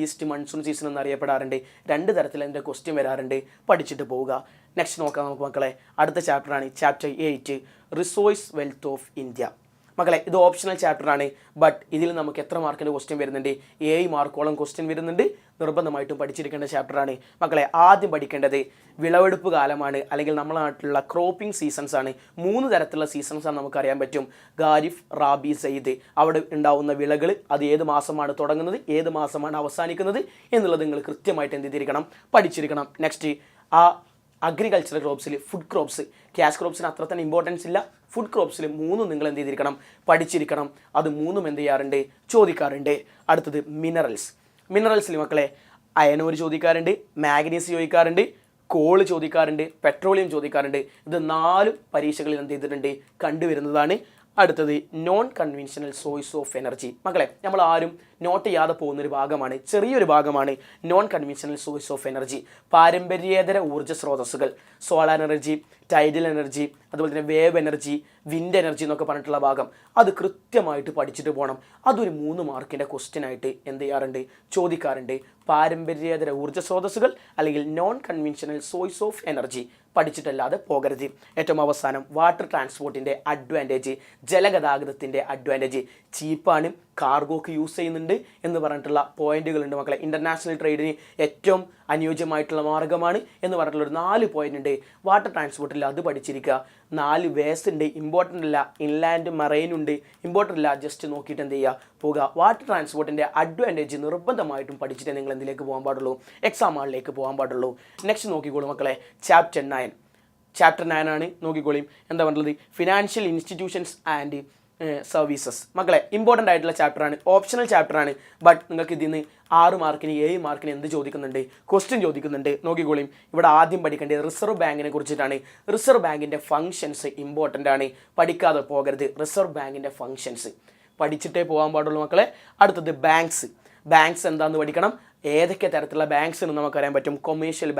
S1: ഈസ്റ്റ് മൺസൂൺ സീസൺ എന്നറിയപ്പെടാറുണ്ട്. 2 തരത്തിൽ അതിൻ്റെ ക്വസ്റ്റ്യൻ വരാറുണ്ട്, പഠിച്ചിട്ട് പോവുക. നെക്സ്റ്റ് നോക്കാം നമുക്ക് മക്കളെ. അടുത്ത ചാപ്റ്ററാണ് chapter 8, resource wealth of India. മക്കളെ ഇത് ഓപ്ഷണൽ ചാപ്റ്ററാണ്, ബട്ട് ഇതിൽ നമുക്ക് എത്ര മാർക്കിൻ്റെ ക്വസ്റ്റ്യൻ വരുന്നുണ്ട്, 7 മാർക്കോളം ക്വസ്റ്റ്യൻ വരുന്നുണ്ട്. നിർബന്ധമായിട്ടും പഠിച്ചിരിക്കേണ്ട ചാപ്റ്ററാണ് മക്കളെ. ആദ്യം പഠിക്കേണ്ടത് വിളവെടുപ്പ് കാലമാണ്, അല്ലെങ്കിൽ നമ്മുടെ നാട്ടിലുള്ള ക്രോപ്പിംഗ് സീസൺസ് ആണ്. 3 തരത്തിലുള്ള സീസൺസാണ് നമുക്കറിയാൻ പറ്റും. ഖാരിഫ്, റാബി, സയ്യിദ്. അവിടെ ഉണ്ടാവുന്ന വിളകൾ അത് ഏത് മാസമാണ് തുടങ്ങുന്നത്, ഏത് മാസമാണ് അവസാനിക്കുന്നത് എന്നുള്ളത് നിങ്ങൾ കൃത്യമായിട്ട് എന്ത് ചെയ്തിരിക്കണം, പഠിച്ചിരിക്കണം. നെക്സ്റ്റ് ആ അഗ്രികൾച്ചറൽ ക്രോപ്സിൽ ഫുഡ് ക്രോപ്സ്, ക്യാഷ് ക്രോപ്സിന് അത്ര തന്നെ ഇമ്പോർട്ടൻസ് ഇല്ല. ഫുഡ് ക്രോപ്സിൽ 3 നിങ്ങൾ എന്ത് ചെയ്തിരിക്കണം, പഠിച്ചിരിക്കണം. അത് 3 എന്ത് ചെയ്യാറുണ്ട്, ചോദിക്കാറുണ്ട്. അടുത്തത് മിനറൽസിൽ മക്കളെ അയനോര് ചോദിക്കാറുണ്ട്, മാഗ്നീസ് ചോദിക്കാറുണ്ട്, കോള് ചോദിക്കാറുണ്ട്, പെട്രോളിയം ചോദിക്കാറുണ്ട്. ഇത് 4 പരീക്ഷകളിൽ എന്ത് ചെയ്തിട്ടുണ്ട്, കണ്ടുവരുന്നതാണ്. അടുത്തത് non conventional source of energy. മക്കളെ നമ്മൾ ആരും നോട്ട് ചെയ്യാതെ പോകുന്നൊരു ഭാഗമാണ്, ചെറിയൊരു ഭാഗമാണ് non conventional source of energy. പാരമ്പര്യേതര ഊർജ്ജ സ്രോതസ്സുകൾ, സോളാർ എനർജി, ടൈഡൽ എനർജി, അതുപോലെ തന്നെ വേവ് എനർജി, വിൻഡ് എനർജി എന്നൊക്കെ പറഞ്ഞിട്ടുള്ള ഭാഗം അത് കൃത്യമായിട്ട് പഠിച്ചിട്ട് പോകണം. അതൊരു 3 മാർക്കിൻ്റെ ക്വസ്റ്റ്യൻ ആയിട്ട് എന്ത് ചെയ്യാറുണ്ട്, ചോദിക്കാറുണ്ട്. പാരമ്പര്യേതര ഊർജ്ജ സ്രോതസ്സുകൾ അല്ലെങ്കിൽ non conventional source of energy പഠിച്ചിട്ടല്ലാതെ പോകരുത്. ഏറ്റവും അവസാനം വാട്ടർ ട്രാൻസ്പോർട്ടിൻ്റെ അഡ്വാൻറ്റേജ്, ജലഗതാഗതത്തിൻ്റെ അഡ്വാൻറ്റേജ്. ചീപ്പാണ്, കാർഗോക്ക് യൂസ് ചെയ്യുന്നുണ്ട് എന്ന് പറഞ്ഞിട്ടുള്ള പോയിന്റുകളുണ്ട് മക്കളെ. ഇൻ്റർനാഷണൽ ട്രേഡിന് ഏറ്റവും അനുയോജ്യമായിട്ടുള്ള മാർഗ്ഗമാണ് എന്ന് പറഞ്ഞിട്ടുള്ളൊരു 4 പോയിന്റ് ഉണ്ട്. വാട്ടർ ട്രാൻസ്പോർട്ടിൽ അത് പഠിച്ചിരിക്കുക. 4 വേസ് ഉണ്ട്, ഇമ്പോർട്ടൻ്റ് അല്ല. ഇൻലാൻഡ് മറൈൻ ഉണ്ട്, ഇമ്പോർട്ടൻ്റ് അല്ല. ജസ്റ്റ് നോക്കിയിട്ട് എന്ത് ചെയ്യുക, പോകുക. വാട്ടർ ട്രാൻസ്പോർട്ടിൻ്റെ അഡ്വാൻറ്റേജ് നിർബന്ധമായിട്ടും പഠിച്ചിട്ട് നിങ്ങൾ എന്തിലേക്ക് പോകാൻ പാടുള്ളൂ, എക്സാം ഹാളിലേക്ക് പോകാൻ പാടുള്ളൂ. നെക്സ്റ്റ് നോക്കിക്കോളൂ മക്കളെ, ചാപ്റ്റർ 9 ആണ്. നോക്കിക്കോളിയും എന്താ പറഞ്ഞത്, ഫിനാൻഷ്യൽ ഇൻസ്റ്റിറ്റ്യൂഷൻസ് ആൻഡ് സർവീസസ്. മക്കളെ ഇമ്പോർട്ടൻ്റ് ആയിട്ടുള്ള ചാപ്റ്ററാണ്, ഓപ്ഷണൽ ചാപ്റ്ററാണ്. ബട്ട് നിങ്ങൾക്ക് ഇതിൽ നിന്ന് 6 മാർക്കിന് 7 മാർക്കിന് എന്ത് ചോദിക്കുന്നുണ്ട്, ക്വസ്റ്റ്യൻ ചോദിക്കുന്നുണ്ട്. നോക്കിക്കോളിയും ഇവിടെ ആദ്യം പഠിക്കേണ്ടത് റിസർവ് ബാങ്കിനെ കുറിച്ചിട്ടാണ്. റിസർവ് ബാങ്കിൻ്റെ ഫങ്ഷൻസ് ഇമ്പോർട്ടൻ്റ് ആണ്, പഠിക്കാതെ പോകരുത്. റിസർവ് ബാങ്കിൻ്റെ ഫങ്ഷൻസ് പഠിച്ചിട്ടേ പോകാൻ പാടുള്ളൂ മക്കളെ. അടുത്തത് ബാങ്ക്സ് എന്താണെന്ന് പഠിക്കണം. ഏതൊക്കെ തരത്തിലുള്ള ബാങ്ക്സ് എന്ന് നമുക്കറിയാൻ പറ്റും. കൊമേഴ്ഷ്യൽ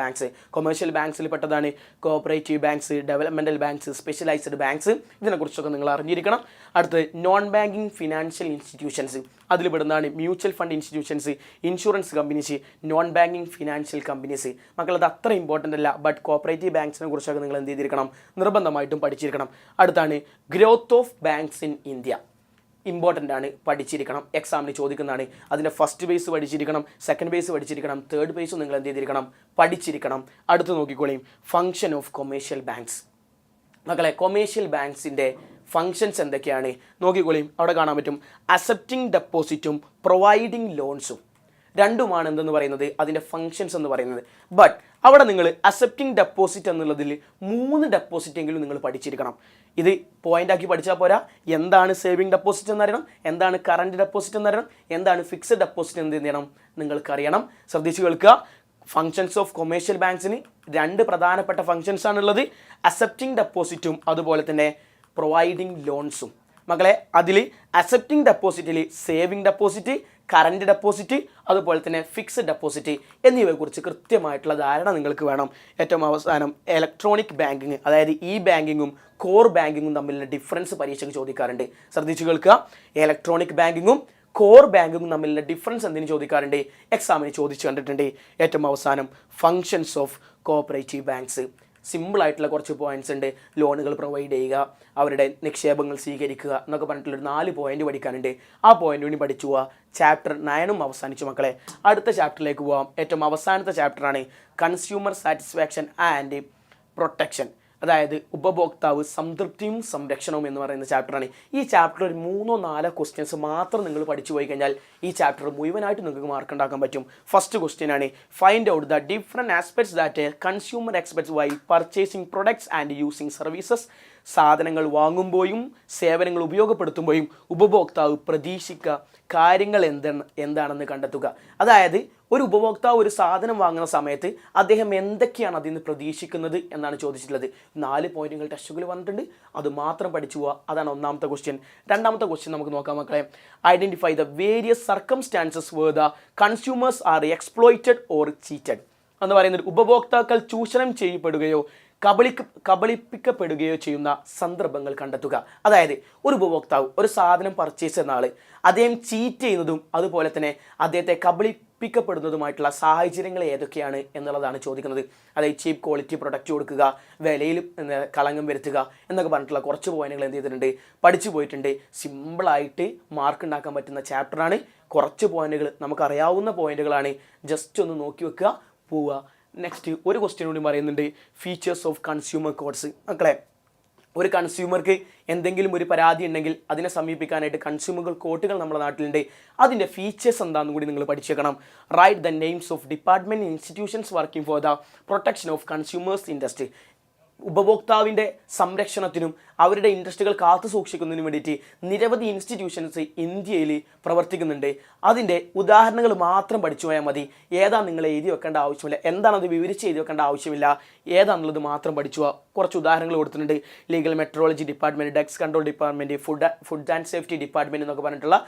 S1: ബാങ്ക്സിൽ പെട്ടതാണ് cooperative banks, developmental banks, specialised banks. ഇതിനെക്കുറിച്ചൊക്കെ നിങ്ങൾ അറിഞ്ഞിരിക്കണം. അടുത്തത് നോൺ ബാങ്കിങ് ഫിനാൻഷ്യൽ ഇൻസ്റ്റിറ്റ്യൂഷൻസ്. അതിൽ പെടുന്നതാണ് mutual fund institutions, insurance companies, non banking financial companies. മക്കളത് അത്ര ഇമ്പോർട്ടൻ്റ് അല്ല, ബട്ട് കോഓപ്പറേറ്റീവ് ബാങ്ക്സിനെ കുറിച്ചൊക്കെ നിങ്ങൾ എന്ത് ചെയ്തിരിക്കണം, നിർബന്ധമായിട്ടും പഠിച്ചിരിക്കണം. അടുത്താണ് growth of banks in India. Important ആണ്, പഠിച്ചിരിക്കണം. എക്സാമിന് ചോദിക്കുന്നതാണ്. അതിൻ്റെ ഫസ്റ്റ് ബേസ് പഠിച്ചിരിക്കണം, സെക്കൻഡ് ബേസ് പഠിച്ചിരിക്കണം, തേർഡ് ബേസും നിങ്ങൾ എന്ത് ചെയ്തിരിക്കണം, പഠിച്ചിരിക്കണം. അടുത്ത് നോക്കിക്കോളിയും ഫങ്ഷൻ ഓഫ് കൊമേഴ്ഷ്യൽ ബാങ്ക്സ്. മക്കളെ കൊമേഴ്ഷ്യൽ ബാങ്ക്സിൻ്റെ ഫങ്ഷൻസ് എന്തൊക്കെയാണ് നോക്കിക്കോളിയും. അവിടെ കാണാൻ പറ്റും അക്സെപ്റ്റിംഗ് ഡെപ്പോസിറ്റും പ്രൊവൈഡിങ് ലോൺസും. രണ്ടുമാണ് എന്തെന്ന് പറയുന്നത് അതിൻ്റെ ഫങ്ഷൻസ് എന്ന് പറയുന്നത്. ബട്ട് അവിടെ നിങ്ങൾ അക്സെപ്റ്റിംഗ് ഡെപ്പോസിറ്റ് എന്നുള്ളതിൽ 3 ഡെപ്പോസിറ്റ് എങ്കിലും നിങ്ങൾ പഠിച്ചിരിക്കണം. ഇത് പോയിൻ്റാക്കി പഠിച്ചാൽ പോരാ. എന്താണ് സേവിങ് ഡെപ്പോസിറ്റ് എന്നറിയണം, എന്താണ് കറണ്ട് ഡെപ്പോസിറ്റ് എന്നറിയണം, എന്താണ് ഫിക്സഡ് ഡെപ്പോസിറ്റ് എന്ന് ചെയ്യണം, നിങ്ങൾക്കറിയണം. ശ്രദ്ധിച്ച് കേൾക്കുക. ഫങ്ഷൻസ് ഓഫ് കൊമേഴ്ഷ്യൽ ബാങ്ക്സിന് 2 പ്രധാനപ്പെട്ട ഫങ്ഷൻസ് ആണുള്ളത്. അക്സെപ്റ്റിംഗ് ഡെപ്പോസിറ്റും അതുപോലെ തന്നെ പ്രൊവൈഡിങ് ലോൺസും. മക്കളെ അതിൽ അക്സെപ്റ്റിംഗ് ഡെപ്പോസിറ്റിൽ സേവിങ് ഡെപ്പോസിറ്റ്, കറണ്ട് ഡെപ്പോസിറ്റ്, അതുപോലെ തന്നെ ഫിക്സഡ് ഡെപ്പോസിറ്റ് എന്നിവയെക്കുറിച്ച് കൃത്യമായിട്ടുള്ള ധാരണ നിങ്ങൾക്ക് വേണം. ഏറ്റവും അവസാനം ഇലക്ട്രോണിക് ബാങ്കിങ്, അതായത് ഇ ബാങ്കിങ്ങും കോർ ബാങ്കിങ്ങും തമ്മിലുള്ള ഡിഫറൻസ് പരീക്ഷയ്ക്ക് ചോദിക്കാറുണ്ട്. ശ്രദ്ധിച്ചു കേൾക്കുക. ഇലക്ട്രോണിക് ബാങ്കിങ്ങും കോർ ബാങ്കിങ്ങും തമ്മിലുള്ള ഡിഫറൻസ് എന്തിനു ചോദിക്കാറുണ്ട്, എക്സാമിന് ചോദിച്ചു കണ്ടിട്ടുണ്ട്. ഏറ്റവും അവസാനം ഫങ്ഷൻസ് ഓഫ് കോഓപ്പറേറ്റീവ് ബാങ്ക്സ്. സിമ്പിളായിട്ടുള്ള കുറച്ച് പോയിന്റ്സ് ഉണ്ട്. ലോണുകൾ പ്രൊവൈഡ് ചെയ്യുക, അവരുടെ നിക്ഷേപങ്ങൾ സ്വീകരിക്കുക എന്നൊക്കെ പറഞ്ഞിട്ടുള്ളൊരു 4 പോയിന്റ് പഠിക്കാനുണ്ട്. ആ പോയിന്റ് കൂടി പഠിച്ചു പോവുക. ചാപ്റ്റർ 9 അവസാനിച്ചു മക്കളെ. അടുത്ത ചാപ്റ്ററിലേക്ക് പോവാം. ഏറ്റവും അവസാനത്തെ ചാപ്റ്ററാണ് കൺസ്യൂമർ സാറ്റിസ്ഫാക്ഷൻ ആൻഡ് പ്രൊട്ടക്ഷൻ. അതായത് ഉപഭോക്താവ് സംതൃപ്തിയും സംരക്ഷണവും എന്ന് പറയുന്ന ചാപ്റ്ററാണ്. ഈ ചാപ്റ്റർ ഒരു 3-4 ക്വസ്റ്റ്യൻസ് മാത്രം നിങ്ങൾ പഠിച്ചു പോയി കഴിഞ്ഞാൽ ഈ ചാപ്റ്റർ മുഴുവനായിട്ട് നിങ്ങൾക്ക് മാർക്ക് ഉണ്ടാക്കാൻ പറ്റും. ഫസ്റ്റ് ക്വസ്റ്റ്യൻ ആണ്, find out the different aspects that consumer expects why purchasing products and using services. സാധനങ്ങൾ വാങ്ങുമ്പോഴും സേവനങ്ങൾ ഉപയോഗപ്പെടുത്തുമ്പോഴും ഉപഭോക്താവ് പ്രതീക്ഷിക്കുക കാര്യങ്ങൾ എന്താണെന്ന് കണ്ടെത്തുക. അതായത് ഒരു ഉപഭോക്താവ് ഒരു സാധനം വാങ്ങുന്ന സമയത്ത് അദ്ദേഹം എന്തൊക്കെയാണ് അതിൽ നിന്ന് പ്രതീക്ഷിക്കുന്നത് എന്നാണ് ചോദിച്ചിട്ടുള്ളത്. 4 പോയിന്റുകൾ ടെസ്റ്റുകൾ വന്നിട്ടുണ്ട്, അത് മാത്രം പഠിച്ചു പോവുക. അതാണ് ഒന്നാമത്തെ ക്വസ്റ്റ്യൻ. രണ്ടാമത്തെ ക്വസ്റ്റ്യൻ നമുക്ക് നോക്കാം മക്കളെ. Identify the various circumstances where the consumers are exploited or cheated. എന്ന് പറയുന്നത് ഉപഭോക്താക്കൾ ചൂഷണം ചെയ്യപ്പെടുകയോ കബളിപ്പിക്കപ്പെടുകയോ ചെയ്യുന്ന സന്ദർഭങ്ങൾ കണ്ടെത്തുക. അതായത് ഒരു ഉപഭോക്താവ് ഒരു സാധനം പർച്ചേസ് ചെയ്യുന്ന ആൾ അദ്ദേഹം ചീറ്റ് ചെയ്യുന്നതും അതുപോലെ തന്നെ അദ്ദേഹത്തെ കബളിപ്പിക്കപ്പെടുന്നതുമായിട്ടുള്ള സാഹചര്യങ്ങൾ ഏതൊക്കെയാണ് എന്നുള്ളതാണ് ചോദിക്കുന്നത്. അതായത് ചീപ്പ് ക്വാളിറ്റി പ്രൊഡക്റ്റ് കൊടുക്കുക, വിലയിൽ കളങ്കം വരുത്തുക എന്നൊക്കെ പറഞ്ഞിട്ടുള്ള കുറച്ച് പോയിന്റുകൾ എന്ത് ചെയ്തിട്ടുണ്ട്, പഠിച്ചു പോയിട്ടുണ്ട്. സിമ്പിളായിട്ട് മാർക്ക് ഉണ്ടാക്കാൻ പറ്റുന്ന ചാപ്റ്ററാണ്. കുറച്ച് പോയിന്റുകൾ നമുക്കറിയാവുന്ന പോയിന്റുകളാണ്. ജസ്റ്റ് ഒന്ന് നോക്കി വെക്കുക, പോവുക. നെക്സ്റ്റ് ഒരു ക്വസ്റ്റ്യൻ കൂടി പറയുന്നുണ്ട്, ഫീച്ചേഴ്സ് ഓഫ് കൺസ്യൂമർ കോഡ്സ്. മക്കളെ, ഒരു കൺസ്യൂമർക്ക് എന്തെങ്കിലും ഒരു പരാതി ഉണ്ടെങ്കിൽ അതിനെ സമീപിക്കാനായിട്ട് കൺസ്യൂമർ കോർട്ടുകൾ നമ്മുടെ നാട്ടിലുണ്ട്. അതിൻ്റെ ഫീച്ചേഴ്സ് എന്താണെന്ന് കൂടി നിങ്ങൾ പഠിച്ചേക്കണം. Write the names of department institutions working for the protection of consumers industry. ഉപഭോക്താവിൻ്റെ സംരക്ഷണത്തിനും അവരുടെ ഇൻട്രസ്റ്റുകൾ കാത്തു സൂക്ഷിക്കുന്നതിനും വേണ്ടിയിട്ട് നിരവധി ഇൻസ്റ്റിറ്റ്യൂഷൻസ് ഇന്ത്യയിൽ പ്രവർത്തിക്കുന്നുണ്ട്. അതിൻ്റെ ഉദാഹരണങ്ങൾ മാത്രം പഠിച്ചു പോയാൽ മതി. ഏതാണെന്ന് നിങ്ങൾ എഴുതി വെക്കേണ്ട ആവശ്യമില്ല, എന്താണത് വിവരിച്ച് എഴുതി വെക്കേണ്ട ആവശ്യമില്ല. ഏതാണെന്നുള്ളത് മാത്രം പഠിച്ചു പോവുക. കുറച്ച് ഉദാഹരണങ്ങൾ കൊടുത്തിട്ടുണ്ട്. Legal metrology department, drugs control department, food and safety department എന്നൊക്കെ പറഞ്ഞിട്ടുള്ള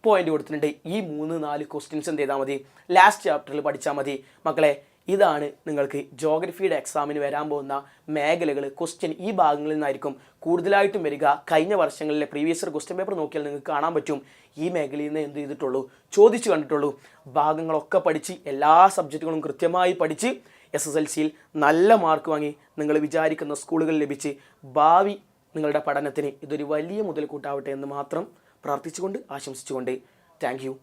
S1: പോയിന്റ് കൊടുത്തിട്ടുണ്ട്. ഈ 3-4 ക്വസ്റ്റ്യൻസ് എന്ത് ചെയ്താൽ മതി, ലാസ്റ്റ് ചാപ്റ്ററിൽ പഠിച്ചാൽ മതി. മക്കളെ, ഇതാണ് നിങ്ങൾക്ക് ജോഗ്രഫിയുടെ എക്സാമിന് വരാൻ പോകുന്ന മേഖലകൾ. ക്വസ്റ്റ്യൻ ഈ ഭാഗങ്ങളിൽ നിന്നായിരിക്കും കൂടുതലായിട്ടും വരിക. കഴിഞ്ഞ വർഷങ്ങളിലെ പ്രീവിയസ് ഇയർ ക്വസ്റ്റ്യൻ പേപ്പർ നോക്കിയാൽ നിങ്ങൾക്ക് കാണാൻ പറ്റും. ഈ മേഖലയിൽ നിന്ന് എന്ത് ചെയ്തിട്ടുള്ളൂ, ചോദിച്ചു കണ്ടിട്ടുള്ളൂ. ഭാഗങ്ങളൊക്കെ പഠിച്ച് എല്ലാ സബ്ജക്റ്റുകളും കൃത്യമായി പഠിച്ച് SSLCയിൽ നല്ല മാർക്ക് വാങ്ങി നിങ്ങൾ വിചാരിക്കുന്ന സ്കൂളുകൾ ലഭിച്ച് ഭാവി നിങ്ങളുടെ പഠനത്തിന് ഇതൊരു വലിയ മുതൽക്കൂട്ടാവട്ടെ എന്ന് മാത്രം പ്രാർത്ഥിച്ചുകൊണ്ട് ആശംസിച്ചുകൊണ്ട് താങ്ക് യു.